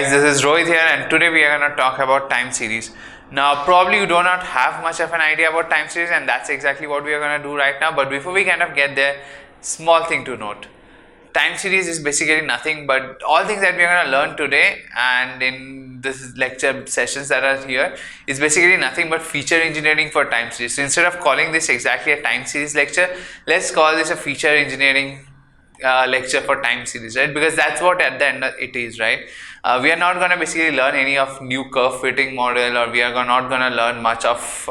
guys, this is Rohit here, and today we are going to talk about time series. Now probably you do not have much of an idea about time series, and that's exactly what we are going to do right now. But before we kind of get there, small thing to note. Time series is basically nothing but all things that we are going to learn today and in this lecture sessions that are here is basically nothing but feature engineering for time series. So instead of calling this exactly a time series lecture, let's call this a feature engineering lecture for time series, right? Because that's what at the end it is, right? We are not going to basically learn any of new curve fitting model, or we are not going to learn much of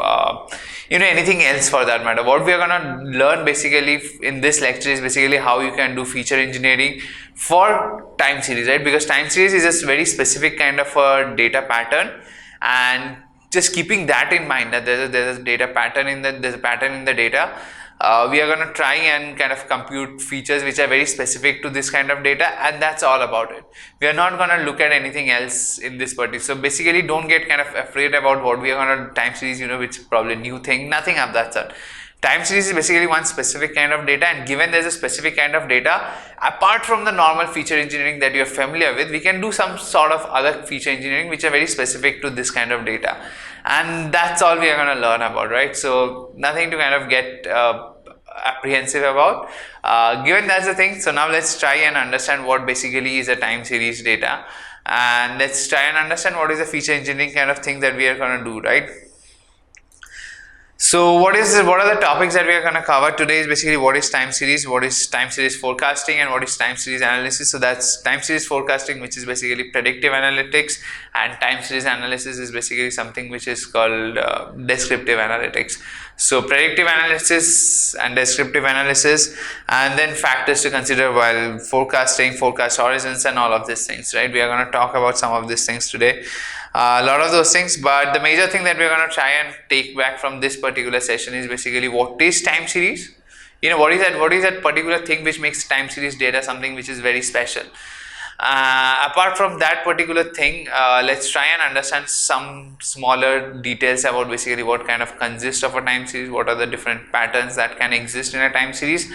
anything else for that matter. What we are going to learn basically in this lecture is basically how you can do feature engineering for time series, right? Because time series is a very specific kind of a data pattern, and just keeping that in mind that there's a data pattern in there's a pattern in the data. We are going to try and kind of compute features which are very specific to this kind of data, and that's all about it. We are not going to look at anything else in this particular. So basically, don't get kind of afraid about what we are going to time series, which is probably a new thing, nothing of that sort. Time series is basically one specific kind of data, and given there's a specific kind of data, apart from the normal feature engineering that you're familiar with, we can do some sort of other feature engineering which are very specific to this kind of data, and that's all we are going to learn about, right? So nothing to kind of get apprehensive about, given that's the thing. So now let's try and understand what basically is a time series data, and let's try and understand what is the feature engineering kind of thing that we are going to do, right? So what are the topics that we are going to cover today is basically what is time series, what is time series forecasting, and what is time series analysis. So that's time series forecasting, which is basically predictive analytics, and time series analysis is basically something which is called descriptive analytics. So predictive analysis and descriptive analysis, and then factors to consider while forecasting, forecast horizons, and all of these things, right? We are going to talk about some of these things today. A lot of those things, but the major thing that we're going to try and take back from this particular session is basically what is time series. What is that particular thing which makes time series data something which is very special. Apart from that particular thing, let's try and understand some smaller details about basically what kind of consists of a time series, what are the different patterns that can exist in a time series.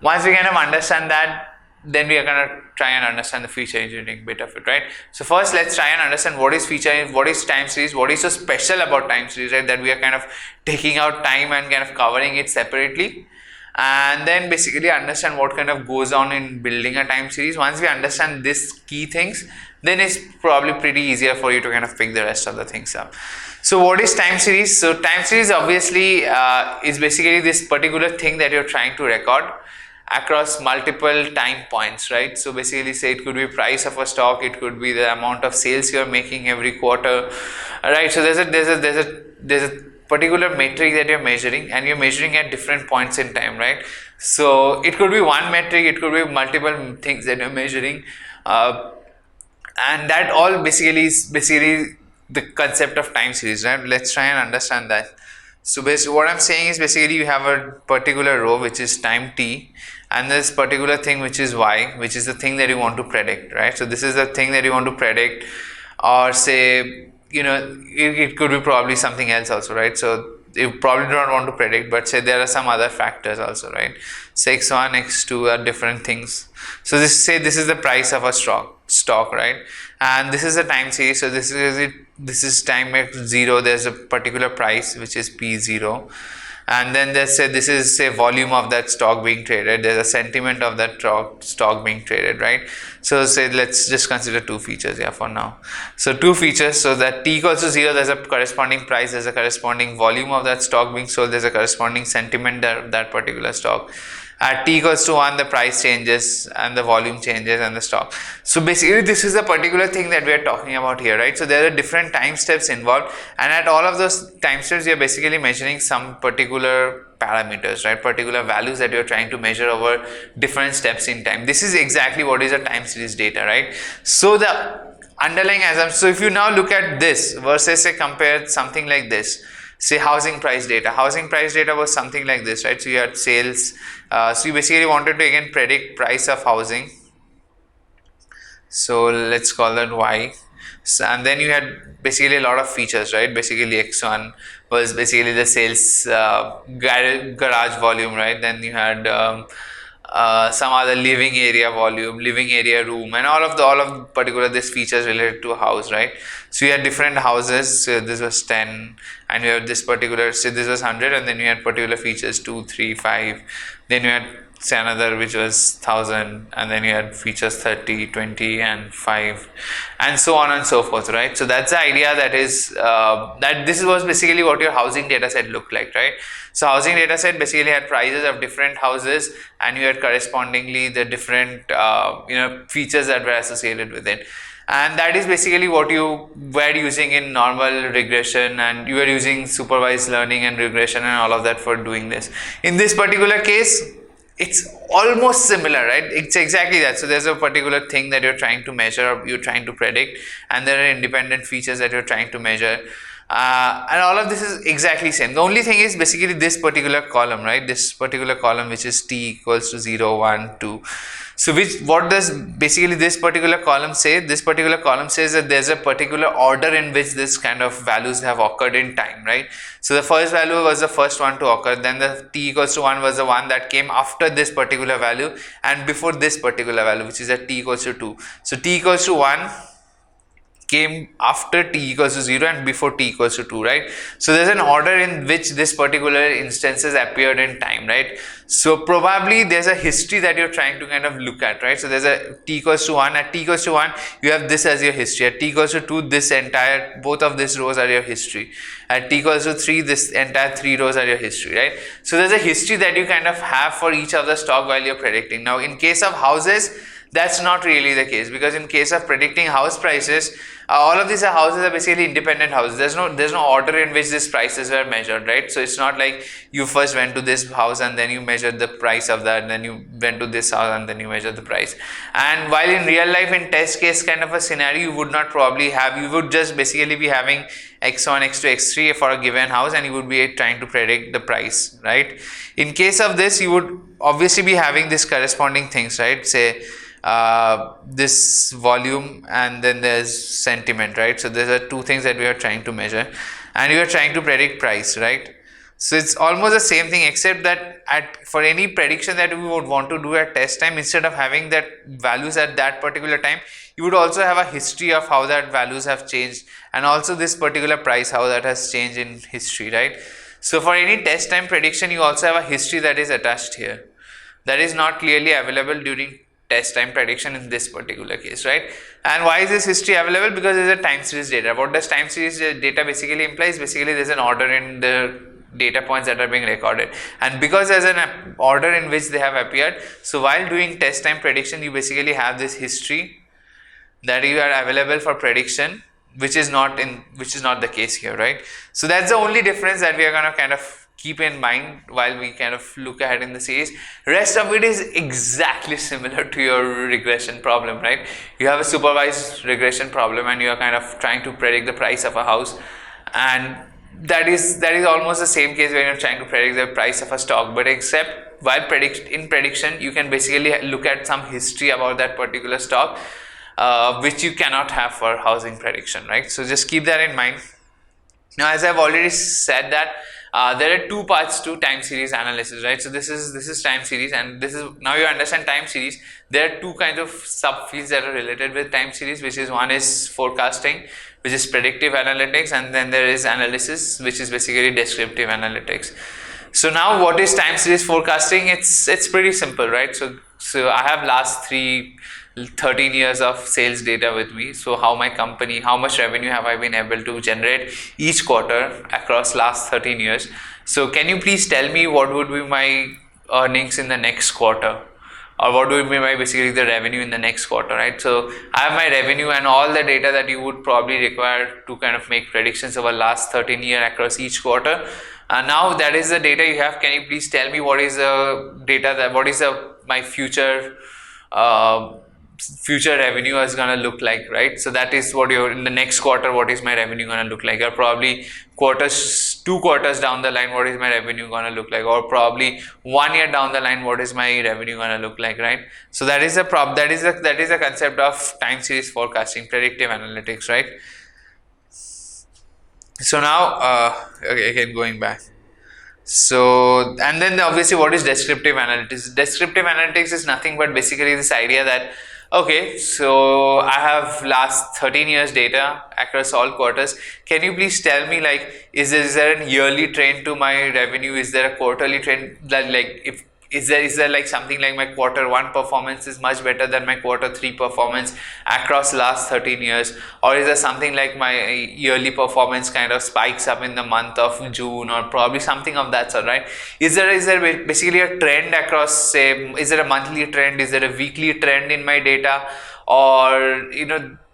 Once we kind of understand that, then we are going to try and understand the feature engineering bit of it, right? So first, let's try and understand what is time series, what is so special about time series, right? That we are kind of taking out time and kind of covering it separately, and then basically understand what kind of goes on in building a time series. Once we understand these key things, then it's probably pretty easier for you to kind of pick the rest of the things up. So what is time series? So time series obviously is basically this particular thing that you're trying to record across multiple time points, right? So basically, say it could be price of a stock, it could be the amount of sales you're making every quarter, right? So there's a particular metric that you're measuring, and you're measuring at different points in time, right? So it could be one metric, it could be multiple things that you're measuring, and that all basically is the concept of time series, right? Let's try and understand that. So basically what I'm saying is basically you have a particular row which is time t, and this particular thing which is y, which is the thing that you want to predict, right? So this is the thing that you want to predict, or say it could be probably something else also, right? So you probably do not want to predict, but say there are some other factors also, right? Say x1, x2 are different things. So this is the price of a stock, right? And this is the time series. So this is time at 0. There's a particular price which is p0, and then this is volume of that stock being traded. There's a sentiment of that stock being traded, right? So say let's just consider two features here for now. So two features, so that t equals to 0, there's a corresponding price, there's a corresponding volume of that stock being sold, there's a corresponding sentiment that particular stock. At t equals to 1, the price changes and the volume changes and the stock. So basically this is a particular thing that we are talking about here, right? So there are different time steps involved, and at all of those time steps you are basically measuring some particular parameters, right? Particular values that you are trying to measure over different steps in time. This is exactly what is a time series data, right? So the underlying assumption, so if you now look at this versus say compare something like this, say housing price data. Housing price data was something like this, right? So you had sales. So you basically wanted to again predict price of housing. So let's call that y. So, and then you had basically a lot of features, right? Basically x1 was basically the sales garage volume, right? Then you had some other living area volume, living area room, and all of particular this features related to a house, right? So you had different houses. So this was 10, and you have this particular. So this was 100, and then you had particular features 2, 3, 5. Then you had say another which was 1000, and then you had features 30, 20, and 5, and so on and so forth, right? So that's the idea. That is that this was basically what your housing data set looked like, right? So housing data set basically had prices of different houses, and you had correspondingly the different features that were associated with it. And that is basically what you were using in normal regression, and you were using supervised learning and regression and all of that for doing this. In this particular case, it's almost similar, right? It's exactly that. So there's a particular thing that you're trying to measure or you're trying to predict, and there are independent features that you're trying to measure. And all of this is exactly same. The only thing is basically this particular column, right? This particular column, which is t equals to 0, 1, 2. So what does basically this particular column say? This particular column says that there's a particular order in which this kind of values have occurred in time, right? So the first value was the first one to occur, then the t equals to 1 was the one that came after this particular value and before this particular value, which is at t equals to 2. So t equals to 1 came after t equals to 0 and before t equals to 2, right? So there's an order in which this particular instances appeared in time, right? So probably there's a history that you're trying to kind of look at, right? So there's a t equals to 1, at t equals to 1 you have this as your history, at t equals to 2 this entire, both of these rows are your history, at t equals to 3 this entire 3 rows are your history, right? So there's a history that you kind of have for each of the stock while you're predicting. Now in case of houses, that's not really the case, because in case of predicting house prices, all of these houses are basically independent houses. There's no order in which these prices were measured, right? So it's not like you first went to this house and then you measured the price of that, and then you went to this house and then you measured the price. And while in real life, in test case kind of a scenario, you would not probably have, you would just basically be having x1, x2, x3 for a given house, and you would be trying to predict the price, right? In case of this, you would obviously be having this corresponding things, right? Say this volume, and then there's sentiment, right? So these are two things that we are trying to measure, and we are trying to predict price, right? So it's almost the same thing, except that for any prediction that we would want to do at test time, instead of having that values at that particular time, you would also have a history of how that values have changed, and also this particular price, how that has changed in history, right? So for any test time prediction, you also have a history that is attached here, that is not clearly available during test time prediction in this particular case, right? And why is this history available? Because there's a time series data. What does time series data basically implies? Basically there's an order in the data points that are being recorded, and because there's an order in which they have appeared, so while doing test time prediction, you basically have this history that you are available for prediction, which is not the case here, right? So that's the only difference that we are going to kind of keep in mind while we kind of look ahead in the series. Rest of it is exactly similar to your regression problem, right? You have a supervised regression problem, and you are kind of trying to predict the price of a house, and that is almost the same case when you're trying to predict the price of a stock, but except while in prediction, you can basically look at some history about that particular stock, which you cannot have for housing prediction, right? So just keep that in mind. Now, as I've already said that there are two parts to time series analysis, right? So this is time series, and this is, now you understand time series. There are two kinds of subfields that are related with time series, which is, one is forecasting, which is predictive analytics, and then there is analysis, which is basically descriptive analytics. So now what is time series forecasting? It's pretty simple, right? So I have last 13 years of sales data with me. So how my company, how much revenue have I been able to generate each quarter across last 13 years. So can you please tell me what would be my earnings in the next quarter, or what would be my basically the revenue in the next quarter, right? So I have my revenue and all the data that you would probably require to kind of make predictions over last 13 years across each quarter. And now that is the data you have. Can you please tell me what is the data that, what is my future revenue is going to look like, right? So that is what you're in the next quarter, what is my revenue going to look like, or probably 2 quarters down the line, what is my revenue going to look like, or probably 1 year down the line, what is my revenue going to look like, right? So that is the concept of time series forecasting, predictive analytics, right? So now okay, again going back, So, and then obviously what is descriptive analytics? Descriptive analytics is nothing but basically this idea that, okay, so I have last 13 years data across all quarters. Can you please tell me, like, is there a yearly trend to my revenue? Is there a quarterly trend that, like, if is there like something like my quarter 1 performance is much better than my quarter 3 performance across last 13 years, or is there something like my yearly performance kind of spikes up in the month of June, or probably something of that sort, right? Is there basically a trend across, say, is there a monthly trend, is there a weekly trend in my data, or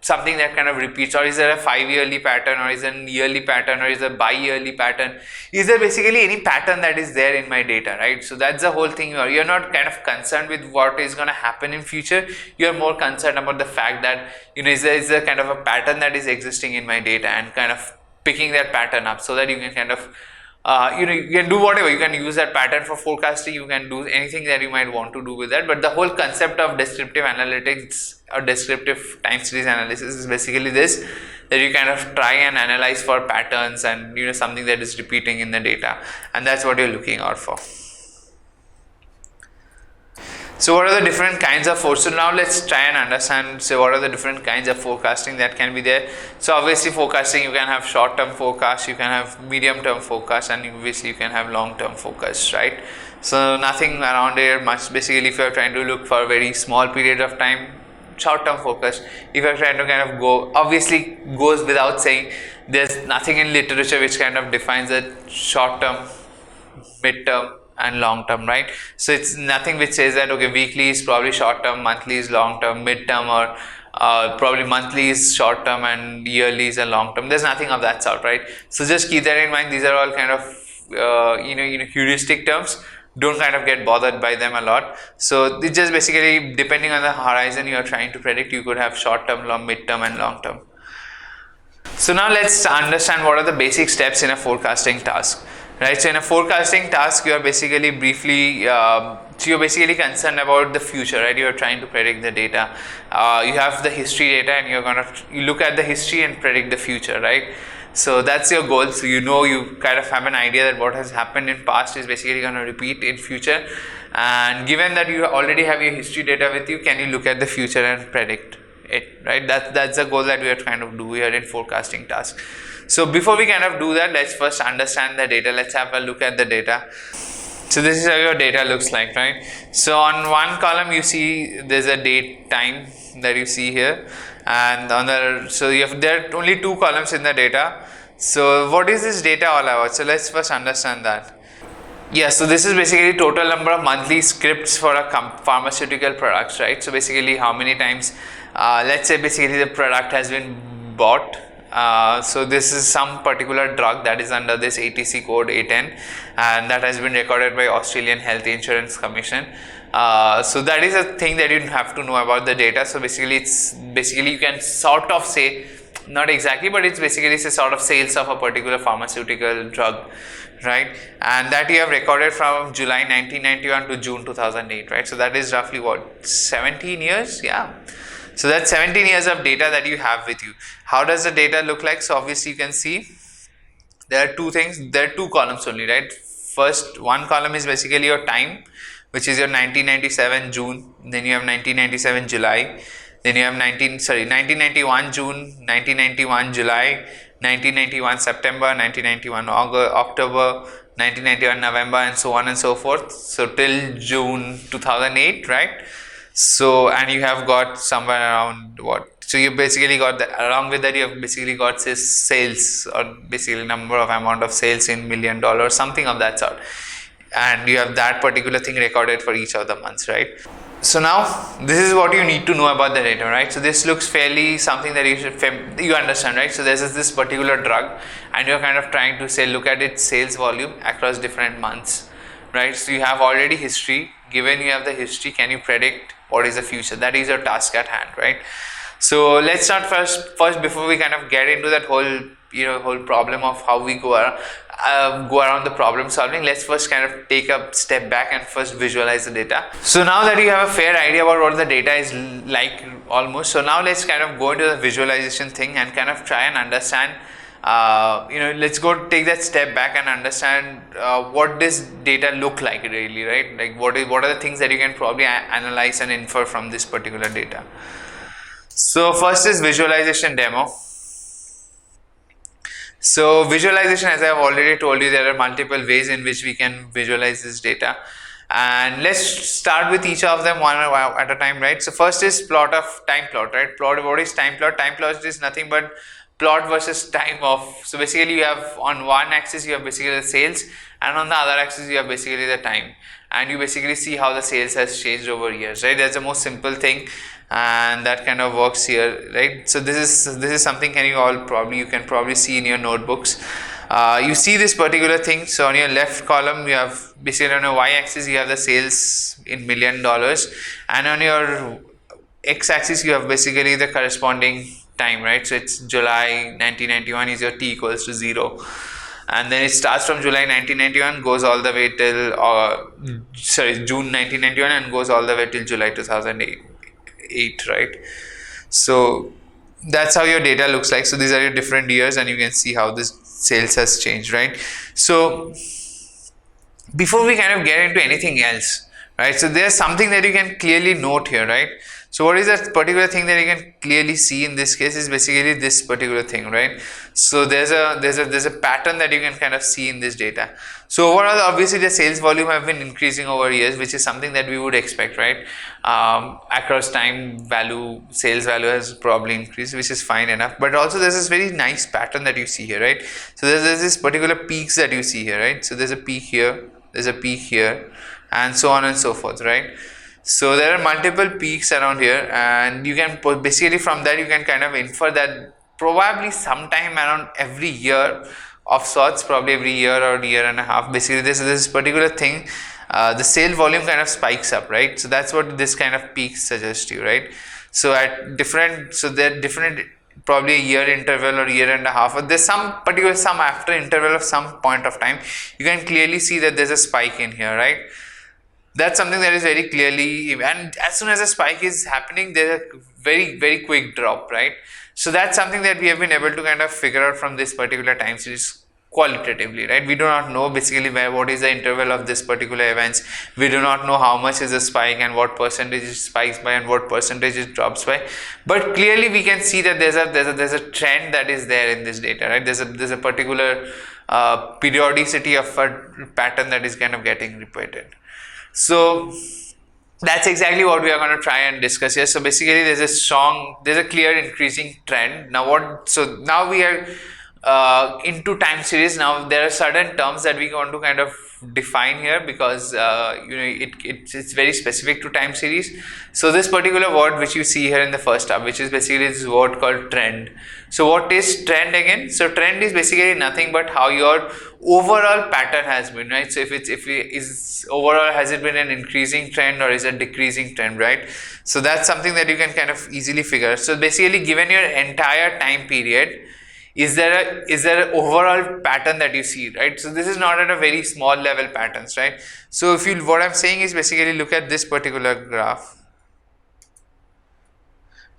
something that kind of repeats, or is there a 5-yearly pattern, or is there a yearly pattern, or is there a bi-yearly pattern? Is there basically any pattern that is there in my data, right? So that's the whole thing. You're not kind of concerned with what is going to happen in future. You're more concerned about the fact that is there kind of a pattern that is existing in my data, and kind of picking that pattern up so that you can kind of you can do whatever. You can use that pattern for forecasting. You can do anything that you might want to do with that. But the whole concept of descriptive analytics or descriptive time series analysis is basically this, that you kind of try and analyze for patterns and something that is repeating in the data, and that's what you're looking out for. So what are the different kinds of forecasting? So now let's try and understand, so what are the different kinds of forecasting that can be there. So obviously forecasting, you can have short-term forecast, you can have medium-term forecast, and obviously you can have long-term forecast, right? So nothing around here much. Basically, if you're trying to look for a very small period of time, short-term forecast. If you're trying to kind of go, obviously goes without saying, there's nothing in literature which kind of defines a short-term, mid-term, and long term, right? So it's nothing which says that, okay, weekly is probably short term, monthly is long term, mid term, or probably monthly is short term and yearly is a long term. There's nothing of that sort, right? So just keep that in mind. These are all kind of heuristic terms. Don't kind of get bothered by them a lot. So it's just basically depending on the horizon you are trying to predict, you could have short term, mid term, and long term. So now let's understand what are the basic steps in a forecasting task. Right, so in a forecasting task, you are basically so you're basically concerned about the future, right? You are trying to predict the data. You have the history data, and you look at the history and predict the future, right? So that's your goal. So you kind of have an idea that what has happened in past is basically going to repeat in future. And given that you already have your history data with you, can you look at the future and predict it, right? That's the goal that we are trying to do here in forecasting task. So before we kind of do that, let's first understand the data. Let's have a look at the data. So this is how your data looks like, right? So on one column you see there's a date time that you see here, and on there are only two columns in the data. So what is this data all about? So let's first understand that. Yeah, so this is basically total number of monthly scripts for a pharmaceutical products, right? So basically how many times, let's say basically the product has been bought. So this is some particular drug that is under this ATC code A10, and that has been recorded by Australian Health Insurance Commission. So that is a thing that you have to know about the data. So basically you can sort of say, not exactly, but it's basically a sort of sales of a particular pharmaceutical drug, right? And that you have recorded from July 1991 to June 2008, right? So that is roughly what, 17 years? Yeah. So that's 17 years of data that you have with you. How does the data look like? So obviously you can see there are two things, there are two columns only, right? First, one column is basically your time, which is your 1997 June, then you have 1997 July, then you have 1991 June, 1991 July, 1991 September, 1991 August, October, 1991 November, and so on and so forth. So till June 2008, right? So, and you have got somewhere around what? So you basically got along with that you have basically got sales, or basically amount of sales in $1 million, something of that sort. And you have that particular thing recorded for each of the months, right? So now this is what you need to know about the data, right? So this looks fairly something that you understand, right? So this is this particular drug, and you're kind of trying to say, look at its sales volume across different months, right? So you have already history. Given you have the history, can you predict what is the future? That is your task at hand, right? So let's start first before we kind of get into that whole problem of how we go around the problem solving. Let's first kind of take a step back and first visualize the data. So now that you have a fair idea about what the data is like almost, so now let's kind of go into the visualization thing and kind of try and understand let's go take that step back and understand what this data look like really, right? Like what are the things that you can probably analyze and infer from this particular data. So first is visualization demo. So visualization, as I have already told you, there are multiple ways in which we can visualize this data, and let's start with each of them one at a time, right? So first is time plot, right? What is time plot? Time plot is nothing but plot versus time of, so basically you have on one axis you have basically the sales, and on the other axis you have basically the time, and you basically see how the sales has changed over years, right? That's the most simple thing, and that kind of works here, right? So this is something you can probably see in your notebooks. You see this particular thing. So on your left column you have basically, on your y-axis you have the sales in $1 million, and on your x-axis you have basically the corresponding time, right? So it's July 1991 is your t equals to 0, and then it starts from July 1991, goes all the way till June 1991, and goes all the way till July 2008, right? So that's how your data looks like. So these are your different years, and you can see how this sales has changed, right? So before we kind of get into anything else, right, so there's something that you can clearly note here, right? So what is that particular thing that you can clearly see in this case is basically this particular thing, right? So there's a pattern that you can kind of see in this data. So overall, obviously the sales volume have been increasing over years, which is something that we would expect, right? Across time, sales value has probably increased, which is fine enough. But also there's this very nice pattern that you see here, right? So there's this particular peaks that you see here, right? So there's a peak here, there's a peak here, and so on and so forth, right? So there are multiple peaks around here, and you can basically from that you can kind of infer that probably sometime around every year of sorts, probably every year or year and a half, basically this particular thing, the sale volume kind of spikes up, right? So that's what this kind of peaks suggest to you, right? So there are different, probably a year interval or year and a half, or there's some after interval of some point of time, you can clearly see that there's a spike in here, right? That's something that is very clearly, and as soon as a spike is happening, there's a very, very quick drop, right? So that's something that we have been able to kind of figure out from this particular time series qualitatively, right? We do not know basically what is the interval of this particular events. We do not know how much is the spike and what percentage it spikes by and what percentage it drops by. But clearly we can see that there's a trend that is there in this data, right? There's a particular periodicity of a pattern that is kind of getting repeated. So that's exactly what we are going to try and discuss here. So basically there's a clear increasing trend. Now now we are into time series. Now there are certain terms that we want to kind of define here because it's very specific to time series. So this particular word which you see here in the first tab, which is basically this word called trend. So what is trend again? So trend is basically nothing but how your overall pattern has been, right? So overall, has it been an increasing trend or is it a decreasing trend, right? So that's something that you can kind of easily figure. So basically, given your entire time period, is there an overall pattern that you see, right? So this is not at a very small level patterns, right? So what I'm saying is basically look at this particular graph.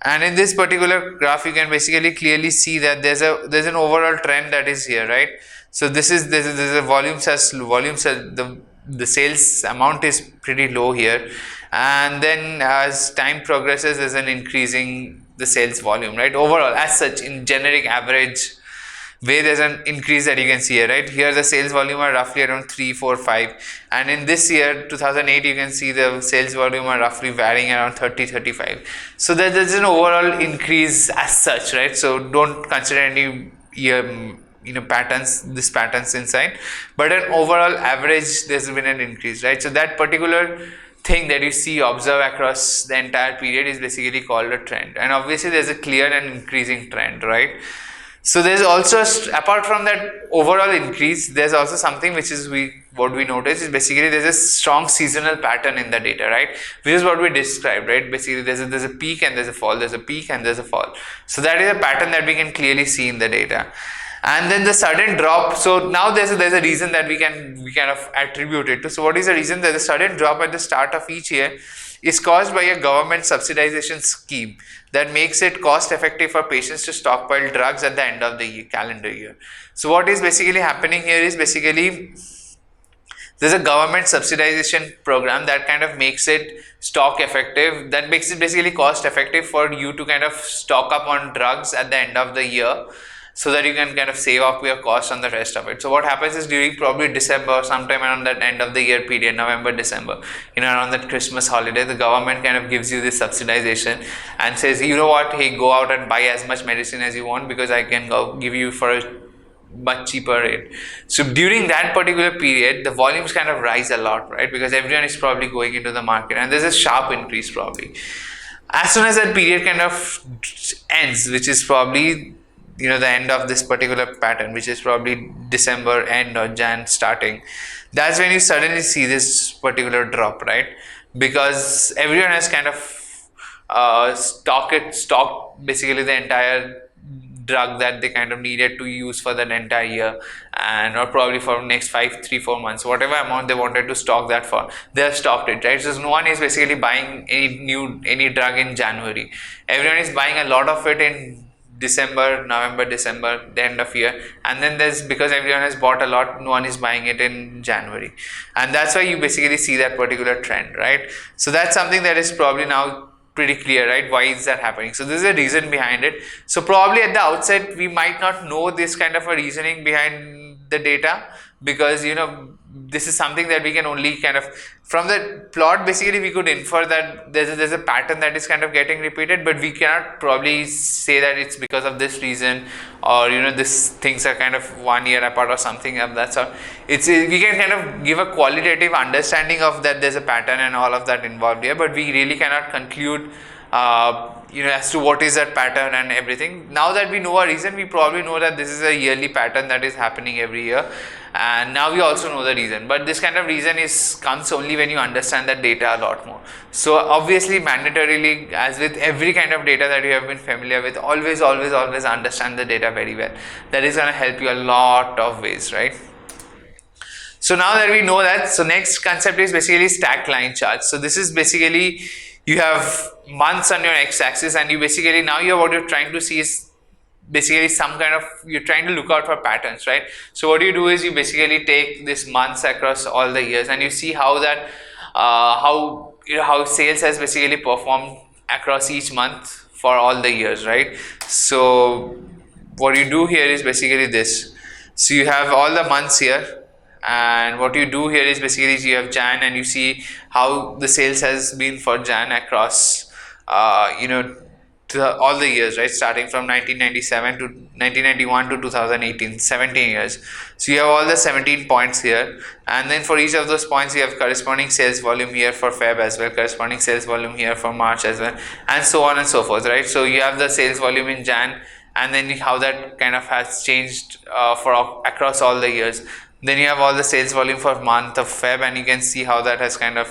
And in this particular graph, you can basically clearly see that there's an overall trend that is here, right? So there's a the sales amount is pretty low here, and then as time progresses, there's an increasing the sales volume, right? Overall, as such, in generic average way, there's an increase that you can see here, right? Here the sales volume are roughly around 3, 4, 5, and in this year 2008 you can see the sales volume are roughly varying around 30, 35. So there's an overall increase as such, right? So don't consider any patterns inside, but an overall average there's been an increase, right? So that particular thing that you see observe across the entire period is basically called a trend, and obviously there's a clear and increasing trend, right? So there's also, apart from that overall increase, there's also something which is what we notice is basically there's a strong seasonal pattern in the data, right? Which is what we described, right? Basically there's a peak and there's a fall, there's a peak and there's a fall. So that is a pattern that we can clearly see in the data. and then the sudden drop. So now there's a reason that we kind of attribute it to. So what is the reason? That the sudden drop at the start of each year is caused by a government subsidization scheme that makes it cost effective for patients to stockpile drugs at the end of the calendar year. So what is basically happening here is basically there's a government subsidization program that kind of makes it stock effective, that makes it basically cost effective for you to kind of stock up on drugs at the end of the year, so that you can kind of save up your costs on the rest of it. So what happens is during probably December or sometime around that end of the year period, November, December, around that Christmas holiday, the government kind of gives you this subsidization and says, you know what, hey, go out and buy as much medicine as you want because I can go give you for a much cheaper rate. So during that particular period, the volumes kind of rise a lot, right? Because everyone is probably going into the market and there's a sharp increase probably. As soon as that period kind of ends, which is probably the end of this particular pattern, which is probably December end or Jan starting, that's when you suddenly see this particular drop, right? Because everyone has kind of stocked basically the entire drug that they kind of needed to use for that entire year, and or probably for next 3-4 months, whatever amount they wanted to stock that for, they have stocked it, right? So no one is basically buying any drug in January. Everyone is buying a lot of it in December, November, December, the end of year, and then because everyone has bought a lot, no one is buying it in January, and that's why you basically see that particular trend, right? So that's something that is probably now pretty clear, right? Why is that happening? So this is a reason behind it. So probably at the outset we might not know this kind of a reasoning behind the data, because this is something that we can only kind of, from the plot basically we could infer that there's a pattern that is kind of getting repeated, but we cannot probably say that it's because of this reason, or this things are kind of 1 year apart or something of that sort. We can kind of give a qualitative understanding of that there's a pattern and all of that involved here, but we really cannot conclude as to what is that pattern and everything. Now that we know a reason, we probably know that this is a yearly pattern that is happening every year, and now we also know the reason. But this kind of reason comes only when you understand that data a lot more. So obviously, mandatorily, as with every kind of data that you have been familiar with, always understand the data very well. That is going to help you a lot of ways, right? So now that we know that, so next concept is basically stacked line charts. So this is basically, you have months on your x-axis, and you basically, now what you're trying to see is basically some kind of, you're trying to look out for patterns, right? So what you do is you basically take this months across all the years, and you see how that how sales has basically performed across each month for all the years, right? So what you do here is basically this. So you have all the months here, and what you do here is basically you have Jan, and you see how the sales has been for Jan across to all the years, right? Starting from 1997 to 1991 to 2018, 17 years. So you have all the 17 points here, and then for each of those points you have corresponding sales volume here for Feb as well, corresponding sales volume here for March as well, and so on and so forth, right? So you have the sales volume in Jan, and then how that kind of has changed across all the years. Then you have all the sales volume for month of Feb, and you can see how that has kind of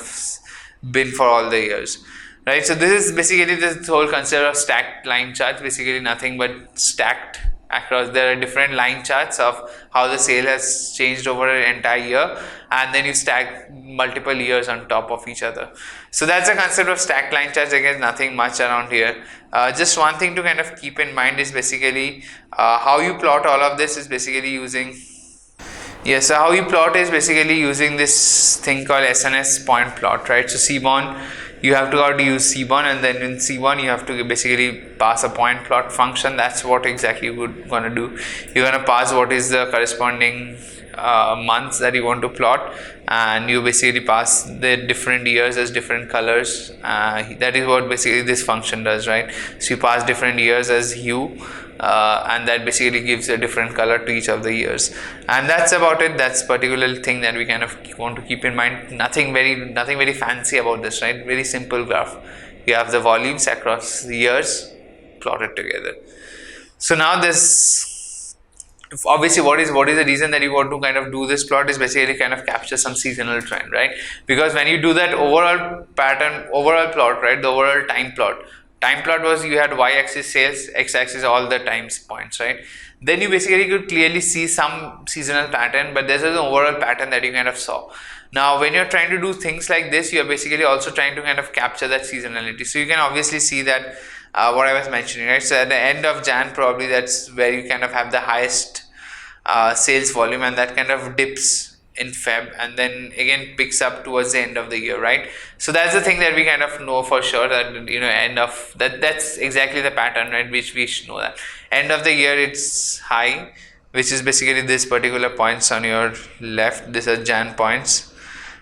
been for all the years, right? So this is basically this whole concept of stacked line charts, basically nothing but stacked across. There are different line charts of how the sale has changed over an entire year, and then you stack multiple years on top of each other. So that's the concept of stacked line charts. Again, nothing much around here. Just one thing to kind of keep in mind is basically how you plot all of this is basically using so how you plot is basically using this thing called Sns Point Plot, right? So Seaborn, you have to go to use Seaborn, and then in Seaborn you have to basically pass a point plot function. That's what exactly you're going to do. You're going to pass what is the corresponding months that you want to plot, and you basically pass the different years as different colors. That is what basically this function does, right? So you pass different years as hue, and that basically gives a different color to each of the years, and that's about it. That's particular thing that we kind of want to keep in mind. Nothing very fancy about this, right? Very simple graph. You have the volumes across the years plotted together. So now this, obviously, what is the reason that you want to kind of do this plot is basically kind of capture some seasonal trend, right? Because when you do that overall plot, right, the overall time plot, time plot was you had y-axis sales, x-axis all the times points, right? Then you basically could clearly see some seasonal pattern, but there's an overall pattern that you kind of saw. Now when you're trying to do things like this, you're basically also trying to kind of capture that seasonality. So you can obviously see that what I was mentioning, right? So at the end of Jan, probably that's where you kind of have the highest sales volume, and that kind of dips in Feb and then again picks up towards the end of the year, right? So that's the thing that we kind of know for sure, that end of that's exactly the pattern, right, which we should know that end of the year it's high, which is basically this particular points on your left. These are Jan points,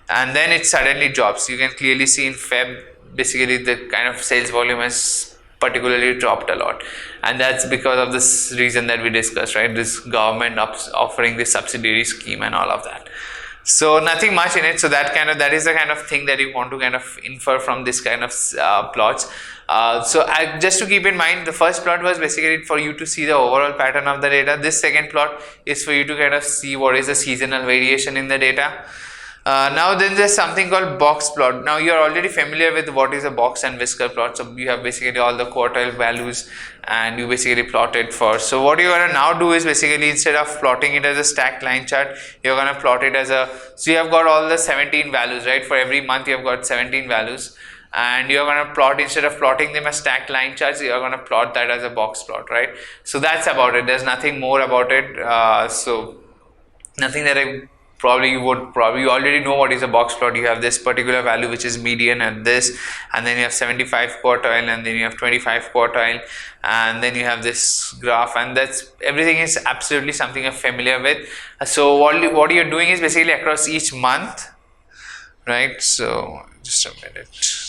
and then it suddenly drops. You can clearly see in Feb basically the kind of sales volume has particularly dropped a lot, and that's because of this reason that we discussed, right? This government offering this subsidiary scheme and all of that. So nothing much in it. So that is the kind of thing that you want to kind of infer from this kind of plots. Just to keep in mind, the first plot was basically for you to see the overall pattern of the data. This second plot is for you to kind of see what is the seasonal variation in the data. Now then there's something called box plot. Now you're already familiar with what is a box and whisker plot. So you have basically all the quartile values and you basically plot it for. So what you're gonna now do is basically, instead of plotting it as a stacked line chart, you're gonna plot it as so you have got all the 17 values, right? For every month you have got 17 values, and you're gonna plot, instead of plotting them as stacked line charts, you're gonna plot that as a box plot, right? So that's about it. There's nothing more about it. So nothing that you already know what is a box plot. You have this particular value which is median at this, and then you have 75 quartile, and then you have 25 quartile, and then you have this graph, and that's everything is absolutely something you're familiar with. So what you're doing is basically across each month, right? So just a minute.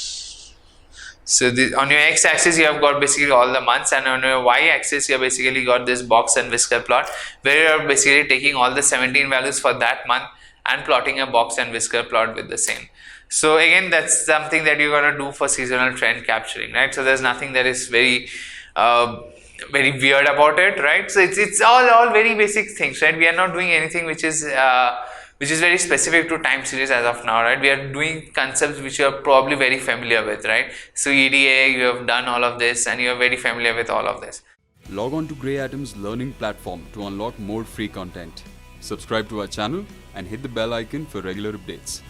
So on your x-axis you have got basically all the months, and on your y-axis you have basically got this box and whisker plot, where you are basically taking all the 17 values for that month and plotting a box and whisker plot with the same. So again, that's something that you're going to do for seasonal trend capturing, right? So there's nothing that is very weird about it, right? So it's all very basic things, right? We are not doing anything which is very specific to time series as of now, right? We are doing concepts which you are probably very familiar with, right? So EDA, you have done all of this and you are very familiar with all of this. Log on to GreyAtom's learning platform to unlock more free content. Subscribe to our channel and hit the bell icon for regular updates.